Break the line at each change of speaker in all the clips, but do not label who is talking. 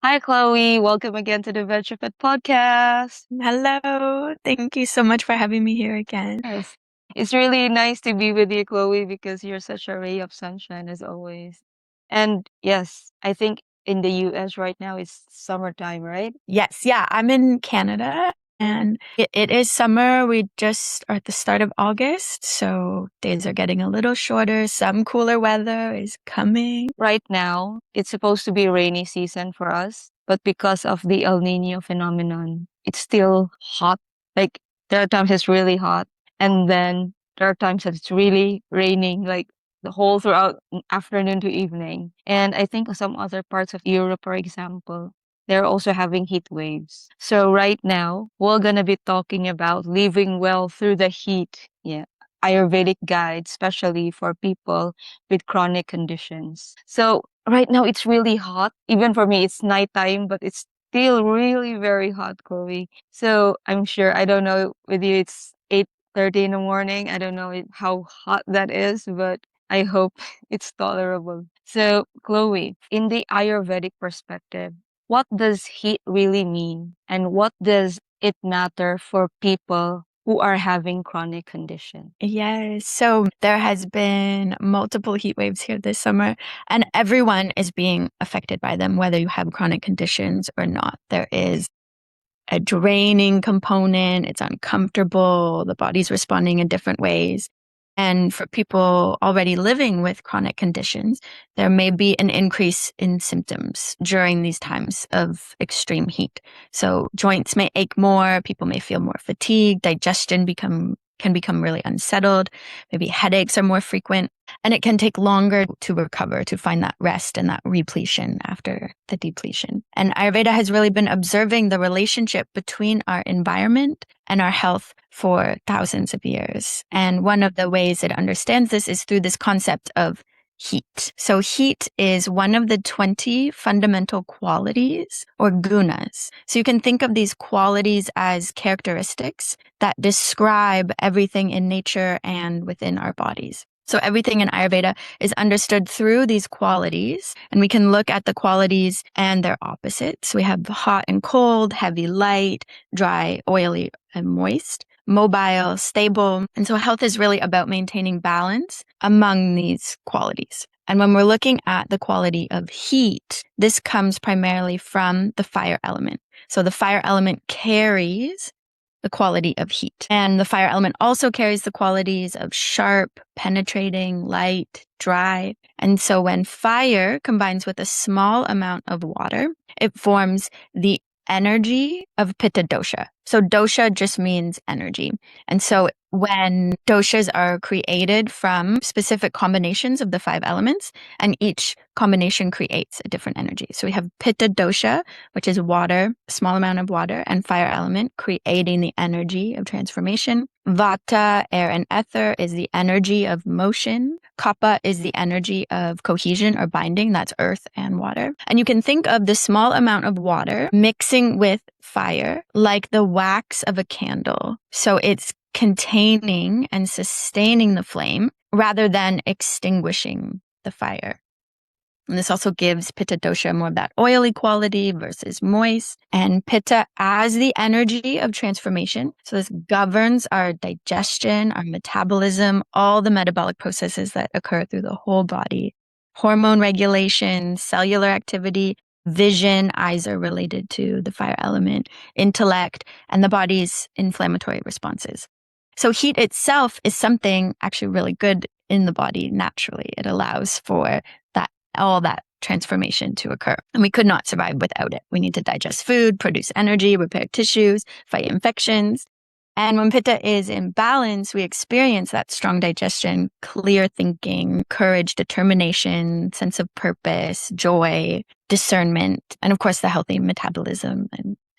Hi, Chloe. Welcome again to the 𝗵𝗶𝗀 podcast.
Hello. Thank you so much for having me here again.
Yes. It's really nice to be with you, Chloe, because you're such a ray of sunshine as always. And yes, I think in the US right now it's summertime, right?
Yes, yeah, I'm in Canada and it is summer. We just are at the start of August, so days are getting a little shorter. Some cooler weather is coming.
Right now, it's supposed to be rainy season for us, but because of the El Nino phenomenon, it's still hot. Like there are times it's really hot, and then there are times that it's really raining, like the whole throughout afternoon to evening. And I think some other parts of Europe, for example, they're also having heat waves. So right now, we're gonna be talking about living well through the heat. Yeah. Ayurvedic guide, especially for people with chronic conditions. So right now it's really hot. Even for me, it's nighttime, but it's still really very hot, Chloe. So I'm sure, I don't know with you, it's 8:30 in the morning. I don't know how hot that is, but I hope it's tolerable. So, Chloe, in the Ayurvedic perspective, what does heat really mean? And what does it matter for people who are having chronic condition?
Yes, so there has been multiple heat waves here this summer, and everyone is being affected by them, whether you have chronic conditions or not. There is a draining component, it's uncomfortable, the body's responding in different ways. And for people already living with chronic conditions, there may be an increase in symptoms during these times of extreme heat. So joints may ache more, people may feel more fatigued, digestion can become really unsettled, maybe headaches are more frequent, and it can take longer to recover, to find that rest and that repletion after the depletion. And Ayurveda has really been observing the relationship between our environment and our health for thousands of years. And one of the ways it understands this is through this concept of heat. So heat is one of the 20 fundamental qualities or gunas. So you can think of these qualities as characteristics that describe everything in nature and within our bodies. So everything in Ayurveda is understood through these qualities, and we can look at the qualities and their opposites. We have hot and cold, heavy, light, dry, oily, and moist, mobile, stable. And so health is really about maintaining balance among these qualities. And when we're looking at the quality of heat, this comes primarily from the fire element. So the fire element carries the quality of heat. And the fire element also carries the qualities of sharp, penetrating, light, dry. And so when fire combines with a small amount of water, it forms the energy of Pitta dosha. So dosha just means energy. And so when doshas are created from specific combinations of the five elements, and each combination creates a different energy. So we have Pitta dosha, which is water, a small amount of water, and fire element creating the energy of transformation. Vata, air and ether, is the energy of motion. Kapha is the energy of cohesion or binding, that's earth and water. And you can think of the small amount of water mixing with fire like the wax of a candle. So it's containing and sustaining the flame rather than extinguishing the fire. And this also gives Pitta dosha more of that oily quality versus moist. And Pitta as the energy of transformation. So this governs our digestion, our metabolism, all the metabolic processes that occur through the whole body. Hormone regulation, cellular activity, vision, eyes are related to the fire element, intellect, and the body's inflammatory responses. So heat itself is something actually really good in the body naturally. It allows for all that transformation to occur. And we could not survive without it. We need to digest food, produce energy, repair tissues, fight infections. And when Pitta is in balance, we experience that strong digestion, clear thinking, courage, determination, sense of purpose, joy, discernment, and of course the healthy metabolism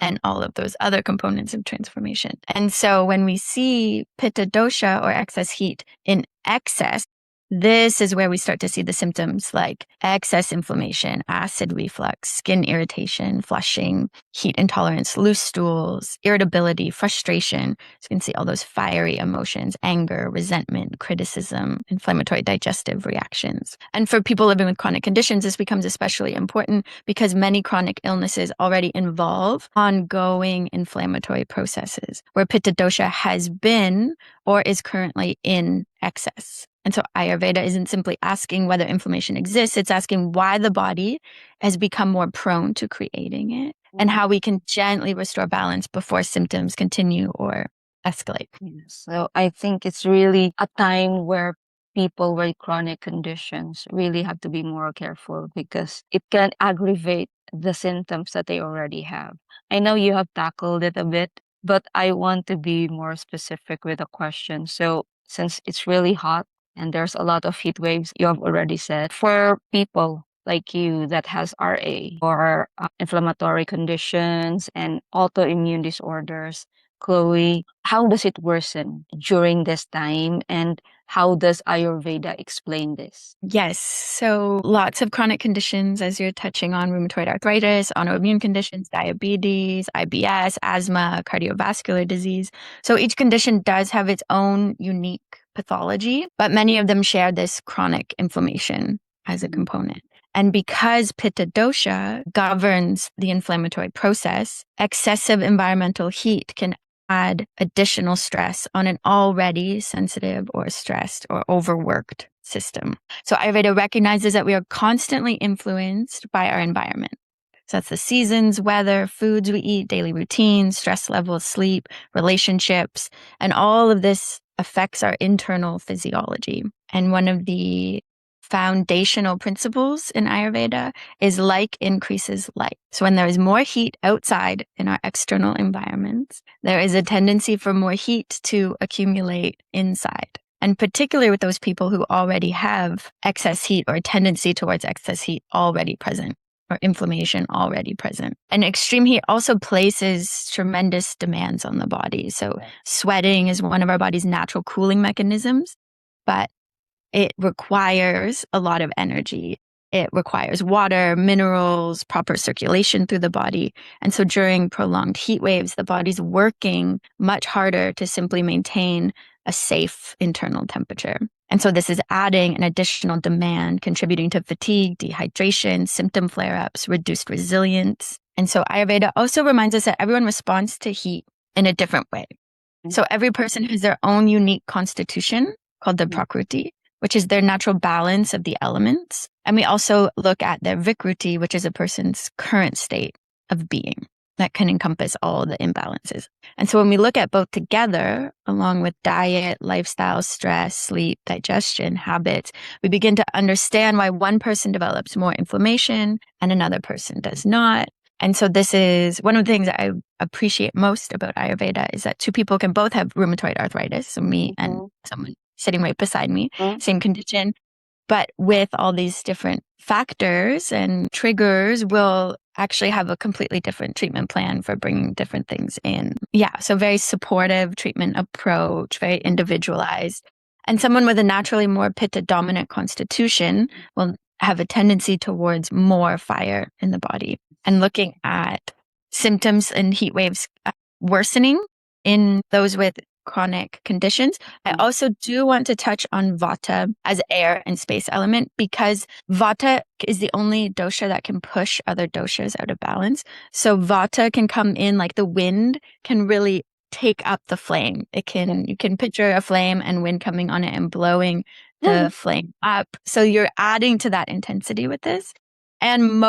and all of those other components of transformation. And so when we see Pitta dosha or excess heat in excess, This is where we start to see the symptoms like excess inflammation, acid reflux, skin irritation, flushing, heat intolerance, loose stools, irritability, frustration. So you can see all those fiery emotions, anger, resentment, criticism, inflammatory digestive reactions. And for people living with chronic conditions, this becomes especially important because many chronic illnesses already involve ongoing inflammatory processes where Pitta dosha has been or is currently in excess. And so Ayurveda isn't simply asking whether inflammation exists, it's asking why the body has become more prone to creating it and how we can gently restore balance before symptoms continue or escalate.
Yes. So I think it's really a time where people with chronic conditions really have to be more careful because it can aggravate the symptoms that they already have. I know you have tackled it a bit, but I want to be more specific with a question. So since it's really hot and there's a lot of heat waves, you have already said, for people like you that has RA or inflammatory conditions and autoimmune disorders, Chloe, how does it worsen during this time and how does Ayurveda explain this?
Yes. So lots of chronic conditions, as you're touching on, rheumatoid arthritis, autoimmune conditions, diabetes, IBS, asthma, cardiovascular disease. So each condition does have its own unique pathology, but many of them share this chronic inflammation as a component. And because Pitta dosha governs the inflammatory process, excessive environmental heat can add additional stress on an already sensitive or stressed or overworked system. So Ayurveda recognizes that we are constantly influenced by our environment. So that's the seasons, weather, foods we eat, daily routines, stress levels, sleep, relationships, and all of this affects our internal physiology. And one of the foundational principles in Ayurveda is like increases like. So when there is more heat outside in our external environments, there is a tendency for more heat to accumulate inside. And particularly with those people who already have excess heat or a tendency towards excess heat already present or inflammation already present. And extreme heat also places tremendous demands on the body. So sweating is one of our body's natural cooling mechanisms, but it requires a lot of energy. It requires water, minerals, proper circulation through the body. And so during prolonged heat waves, the body's working much harder to simply maintain a safe internal temperature. And so this is adding an additional demand, contributing to fatigue, dehydration, symptom flare-ups, reduced resilience. And so Ayurveda also reminds us that everyone responds to heat in a different way. So every person has their own unique constitution called the Prakriti, which is their natural balance of the elements. And we also look at their Vikruti, which is a person's current state of being that can encompass all the imbalances. And so when we look at both together, along with diet, lifestyle, stress, sleep, digestion, habits, we begin to understand why one person develops more inflammation and another person does not. And so this is one of the things that I appreciate most about Ayurveda is that two people can both have rheumatoid arthritis, so me and someone sitting right beside me, same condition. But with all these different factors and triggers, we'll actually have a completely different treatment plan for bringing different things in. Yeah, so very supportive treatment approach, very individualized. And someone with a naturally more Pitta dominant constitution will have a tendency towards more fire in the body. And looking at symptoms and heat waves worsening in those with chronic conditions, I also do want to touch on Vata as air and space element because Vata is the only dosha that can push other doshas out of balance. So Vata can come in like the wind can really take up the flame. You can picture a flame and wind coming on it and blowing the flame up. So you're adding to that intensity with this. And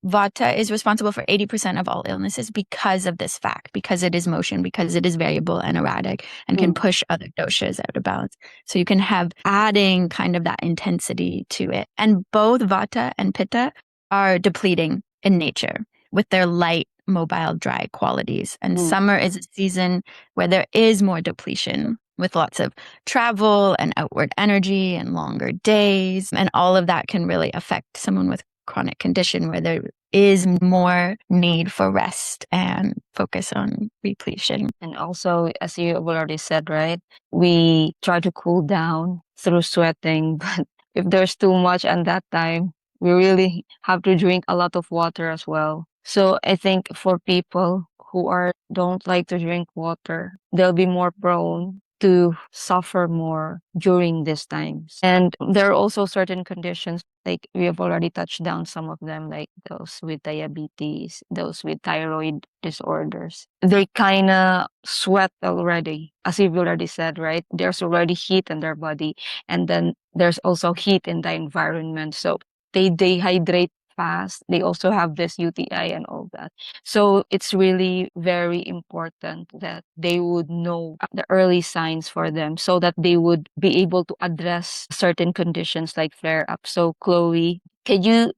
Vata is responsible for 80% of all illnesses because of this fact, because it is motion, because it is variable and erratic and can push other doshas out of balance. So you can have adding kind of that intensity to it. And both Vata and Pitta are depleting in nature with their light, mobile, dry qualities. And summer is a season where there is more depletion with lots of travel and outward energy and longer days. And all of that can really affect someone with chronic condition where there is more need for rest and focus on repletion.
And also, as you have already said, right, we try to cool down through sweating. But if there's too much at that time, we really have to drink a lot of water as well. So I think for people who are don't like to drink water, they'll be more prone to suffer more during these times. And there are also certain conditions, like we have already touched down some of them, like those with diabetes, those with thyroid disorders. They kind of sweat already, as you've already said, right? There's already heat in their body, and then there's also heat in the environment. So they dehydrate fast. They also have this UTI and all that. So it's really very important that they would know the early signs for them so that they would be able to address certain conditions like flare up. So Chloe, can you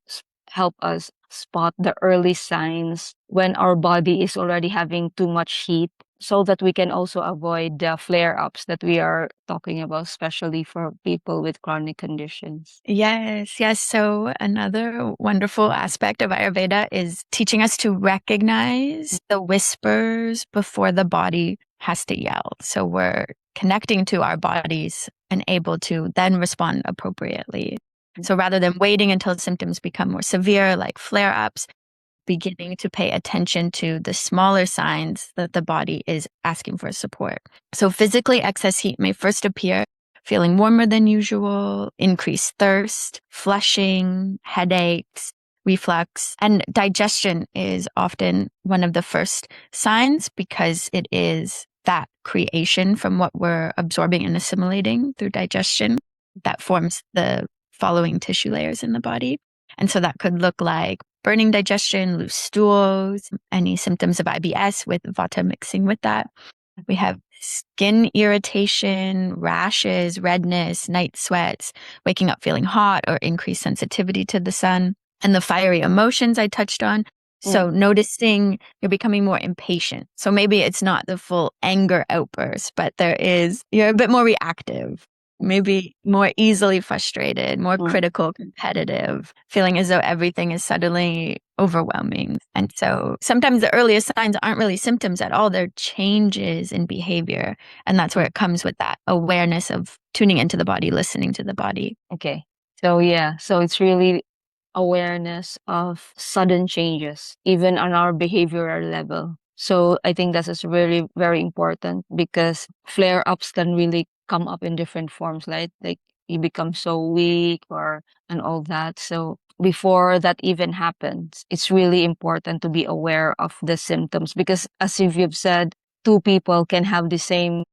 help us spot the early signs when our body is already having too much heat so that we can also avoid the flare-ups that we are talking about, especially for people with chronic conditions?
Yes, yes. So another wonderful aspect of Ayurveda is teaching us to recognize the whispers before the body has to yell. So we're connecting to our bodies and able to then respond appropriately. So rather than waiting until symptoms become more severe, like flare-ups, beginning to pay attention to the smaller signs that the body is asking for support. So physically, excess heat may first appear feeling warmer than usual, increased thirst, flushing, headaches, reflux, and digestion is often one of the first signs because it is that creation from what we're absorbing and assimilating through digestion that forms the following tissue layers in the body. And so that could look like burning digestion, loose stools, any symptoms of IBS with vata mixing with that. We have skin irritation, rashes, redness, night sweats, waking up feeling hot or increased sensitivity to the sun, and the fiery emotions I touched on. So noticing you're becoming more impatient. So maybe it's not the full anger outburst, but you're a bit more reactive. Maybe more easily frustrated, more critical, competitive, feeling as though everything is suddenly overwhelming. And so sometimes the earliest signs aren't really symptoms at all. They're changes in behavior. And that's where it comes with that awareness of tuning into the body, listening to the body.
Okay. So yeah, so it's really awareness of sudden changes, even on our behavioral level. So I think that is really very important because flare-ups can really come up in different forms, right? Like you become so weak and all that. So before that even happens, it's really important to be aware of the symptoms because as if you've said, two people can have the same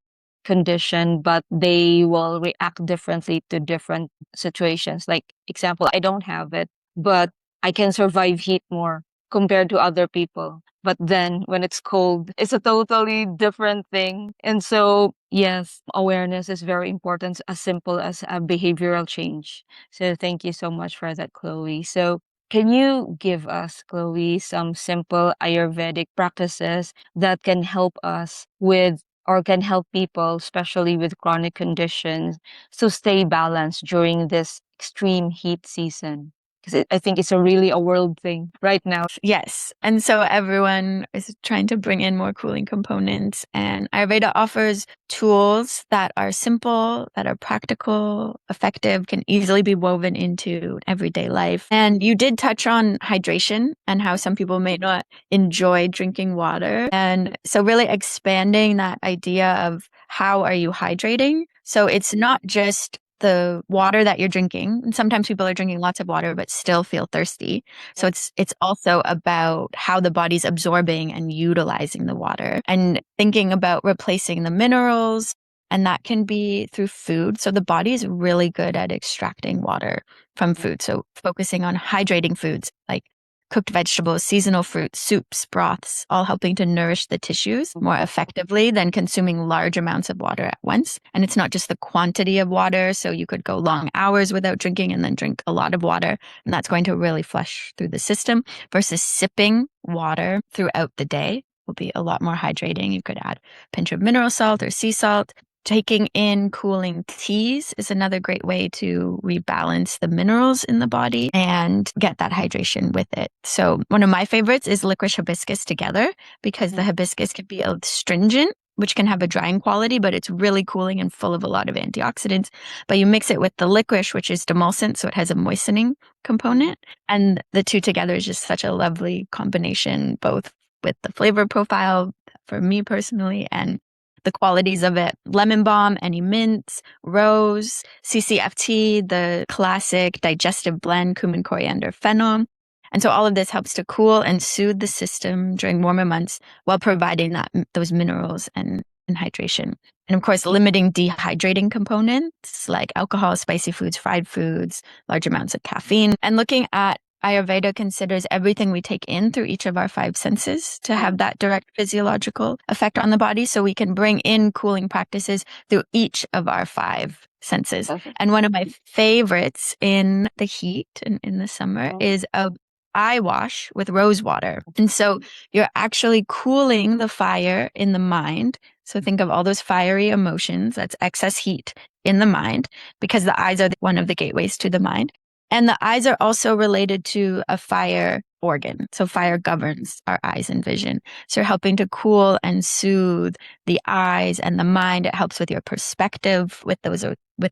condition, but they will react differently to different situations. Like example, I don't have it, but I can survive heat more compared to other people. But then when it's cold, it's a totally different thing. And so, yes, awareness is very important, as simple as a behavioral change. So thank you so much for that, Chloe. So can you give us, Chloe, some simple Ayurvedic practices that can help us with or can help people, especially with chronic conditions, to stay balanced during this extreme heat season? Because I think it's really a world thing right now.
Yes. And so everyone is trying to bring in more cooling components. And Ayurveda offers tools that are simple, that are practical, effective, can easily be woven into everyday life. And you did touch on hydration and how some people may not enjoy drinking water. And so really expanding that idea of how are you hydrating? So it's not just the water that you're drinking. And sometimes people are drinking lots of water but still feel thirsty. So it's also about how the body's absorbing and utilizing the water and thinking about replacing the minerals. And that can be through food. So the body is really good at extracting water from food. So focusing on hydrating foods like cooked vegetables, seasonal fruits, soups, broths, all helping to nourish the tissues more effectively than consuming large amounts of water at once. And it's not just the quantity of water. So you could go long hours without drinking and then drink a lot of water. And that's going to really flush through the system versus sipping water throughout the day will be a lot more hydrating. You could add a pinch of mineral salt or sea salt. Taking in cooling teas is another great way to rebalance the minerals in the body and get that hydration with it. So one of my favorites is licorice hibiscus together because the hibiscus can be astringent which can have a drying quality, but it's really cooling and full of a lot of antioxidants. But you mix it with the licorice, which is demulcent, so it has a moistening component. And the two together is just such a lovely combination, both with the flavor profile for me personally and the qualities of it. Lemon balm, any mints, rose, CCFT, the classic digestive blend, cumin, coriander, fennel. And so all of this helps to cool and soothe the system during warmer months while providing those minerals and hydration. And of course, limiting dehydrating components like alcohol, spicy foods, fried foods, large amounts of caffeine. And looking at Ayurveda considers everything we take in through each of our five senses to have that direct physiological effect on the body. So we can bring in cooling practices through each of our five senses. Okay. And one of my favorites in the heat and in the summer is a eye wash with rose water. And so you're actually cooling the fire in the mind. So think of all those fiery emotions, that's excess heat in the mind, because the eyes are one of the gateways to the mind. And the eyes are also related to a fire organ. So fire governs our eyes and vision. So you're helping to cool and soothe the eyes and the mind. It helps with your perspective, with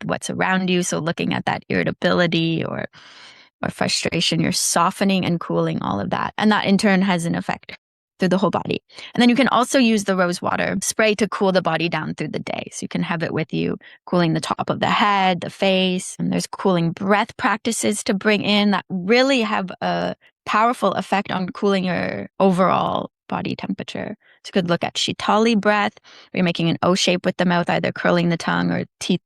what's around you. So looking at that irritability or frustration, you're softening and cooling all of that. And that in turn has an effect through the whole body. And then you can also use the rose water spray to cool the body down through the day. So you can have it with you, cooling the top of the head, the face. And there's cooling breath practices to bring in that really have a powerful effect on cooling your overall body temperature. So you could look at Shitali breath, where you're making an O shape with the mouth, either curling the tongue or teeth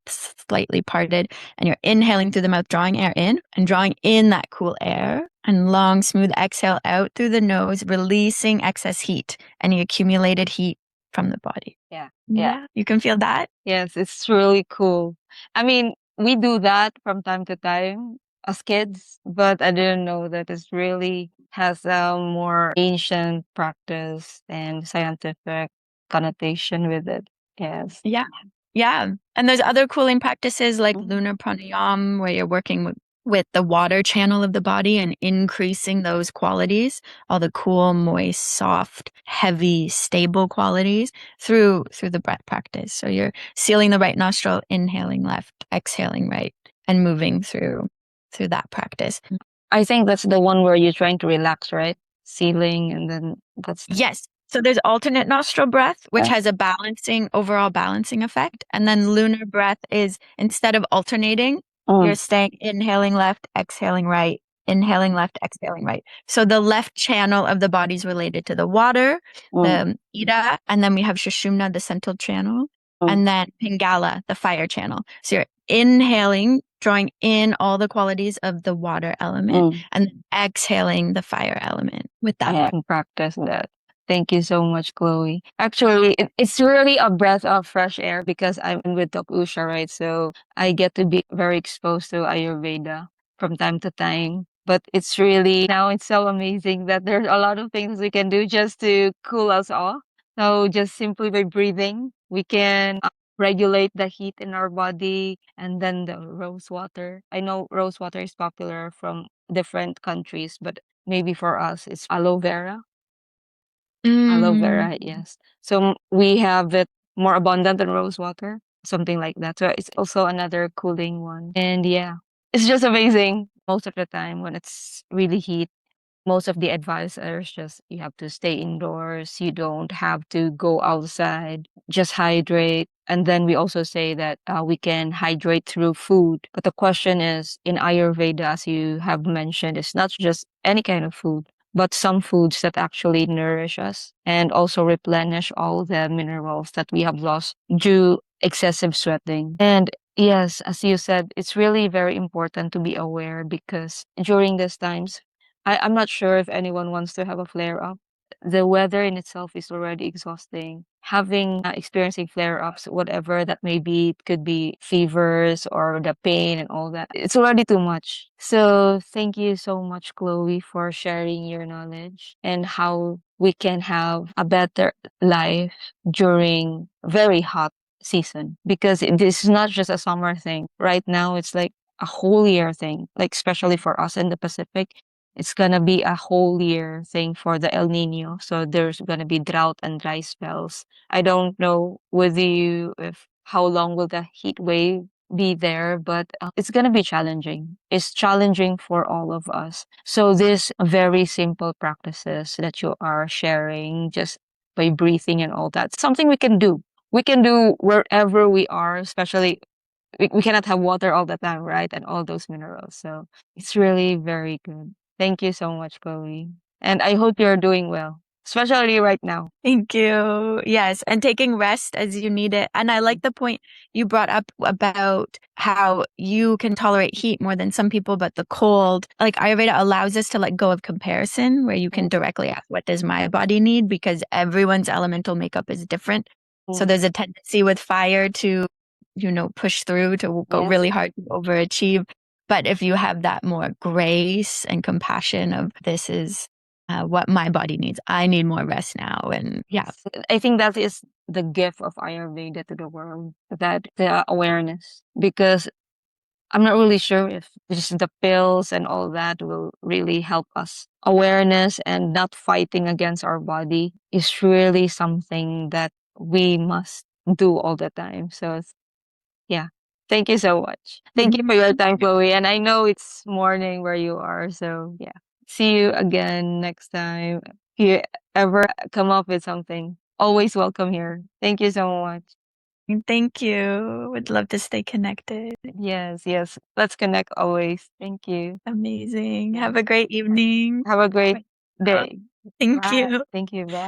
slightly parted. And you're inhaling through the mouth, drawing air in and drawing in that cool air. And long, smooth exhale out through the nose, releasing excess heat, any accumulated heat from the body. Yeah. You can feel that?
Yes, it's really cool. I mean, we do that from time to time as kids, but I didn't know that it really has a more ancient practice and scientific connotation with it. Yes.
Yeah. And there's other cooling practices like lunar pranayama, where you're working with the water channel of the body and increasing those qualities, all the cool, moist, soft, heavy, stable qualities through the breath practice. So you're sealing the right nostril, inhaling left, exhaling right, and moving through that practice.
I think that's the one where you're trying to relax, right? Sealing, and then
Yes. So there's alternate nostril breath, which has a overall balancing effect. And then lunar breath is, instead of alternating, you're staying inhaling left, exhaling right, inhaling left, exhaling right. So the left channel of the body is related to the water, the ida, and then we have Sushumna, the central channel, and then Pingala, the fire channel. So you're inhaling, drawing in all the qualities of the water element, and exhaling the fire element with that.
I can practice that. Thank you so much, Chloe. Actually, it's really a breath of fresh air because I'm with 𝗵𝗶𝗀, right? So I get to be very exposed to Ayurveda from time to time. But it's really, now it's so amazing that there's a lot of things we can do just to cool us off. So just simply by breathing, we can regulate the heat in our body. And then the rose water. I know rose water is popular from different countries, but maybe for us, it's aloe vera. Aloe vera, yes. So we have it more abundant than rose water, something like that. So it's also another cooling one. And yeah, it's just amazing. Most of the time when it's really heat, most of the advice is just you have to stay indoors. You don't have to go outside. Just hydrate. And then we also say that we can hydrate through food. But the question is, in Ayurveda, as you have mentioned, it's not just any kind of food, but some foods that actually nourish us and also replenish all the minerals that we have lost due excessive sweating. And yes, as you said, it's really very important to be aware because during these times, I'm not sure if anyone wants to have a flare up. The weather in itself is already exhausting. Having experiencing flare ups, whatever that may be, it could be fevers or the pain and all that. It's already too much. So thank you so much, Chloe, for sharing your knowledge and how we can have a better life during very hot season. Because this is not just a summer thing. Right now, it's like a whole year thing, like especially for us in the Pacific. It's gonna be a whole year thing for the El Nino. So there's gonna be drought and dry spells. I don't know with you if how long will the heat wave be there, but it's gonna be challenging. It's challenging for all of us. So these very simple practices that you are sharing, just by breathing and all that, something we can do. We can do wherever we are, especially we cannot have water all the time, right? And all those minerals. So it's really very good. Thank you so much, Chloe. And I hope you're doing well, especially right now.
Thank you. Yes. And taking rest as you need it. And I like the point you brought up about how you can tolerate heat more than some people, but the cold, like Ayurveda allows us to let go of comparison, where you can directly ask, what does my body need? Because everyone's elemental makeup is different. So there's a tendency with fire to, push through, to go really hard to overachieve. But if you have that more grace and compassion of, this is what my body needs. I need more rest now. And yeah.
I think that is the gift of Ayurveda to the world, that the awareness, because I'm not really sure if just the pills and all that will really help us. Awareness and not fighting against our body is really something that we must do all the time. So yeah. Thank you so much. Thank you for your time, Chloe. And I know it's morning where you are. So yeah. See you again next time. If you ever come up with something, always welcome here. Thank you so much.
Thank you. Would love to stay connected.
Yes, yes. Let's connect always. Thank you.
Amazing. Have a great evening.
Have a great day.
Thank
Bye.
you.
Thank you. Bye.